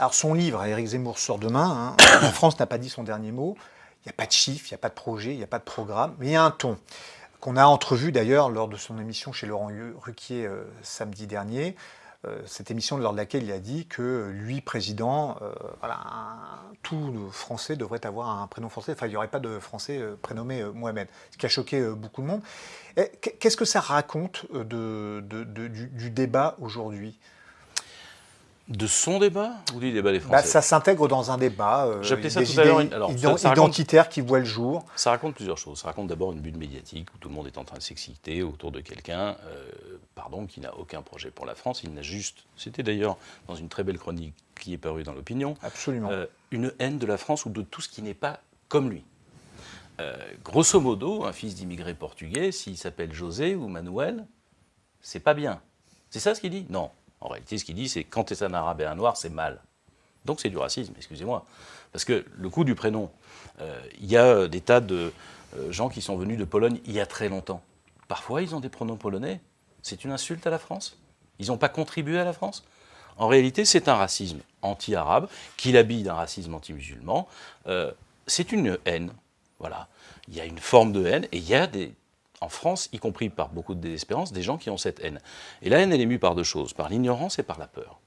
Alors son livre, Éric Zemmour sort demain, La France n'a pas dit son dernier mot. Il n'y a pas de chiffres, il n'y a pas de projet, il n'y a pas de programme, mais il y a un ton qu'on a entrevu d'ailleurs lors de son émission chez Laurent Ruquier samedi dernier. Cette émission lors de laquelle il a dit que lui, président, tout Français devrait avoir un prénom français. Enfin, il n'y aurait pas de Français prénommé Mohamed, ce qui a choqué beaucoup de monde. Qu'est-ce que ça raconte du débat aujourd'hui ? De son débat ou du débat des Français ? Ça s'intègre dans un débat. J'appelais ça des tout à l'heure idées identitaires qui voient le jour. Ça raconte plusieurs choses. Ça raconte d'abord une bulle médiatique où tout le monde est en train de s'exciter autour de quelqu'un qui n'a aucun projet pour la France. Il n'a juste, c'était d'ailleurs dans une très belle chronique qui est parue dans l'Opinion, Absolument. Une haine de la France ou de tout ce qui n'est pas comme lui. Grosso modo, un fils d'immigré portugais, s'il s'appelle José ou Manuel, c'est pas bien. C'est ça ce qu'il dit ? Non. En réalité, ce qu'il dit, c'est quand t'es un arabe et un noir, c'est mal. Donc c'est du racisme, excusez-moi. Parce que le coup du prénom, il y a des tas de gens qui sont venus de Pologne il y a très longtemps. Parfois, ils ont des pronoms polonais. C'est une insulte à la France ? Ils n'ont pas contribué à la France ? En réalité, c'est un racisme anti-arabe qui l'habille d'un racisme anti-musulman. C'est une haine. Voilà. Il y a une forme de haine et il y a en France, y compris par beaucoup de désespérance, des gens qui ont cette haine. Et la haine, elle est mue par deux choses, par l'ignorance et par la peur.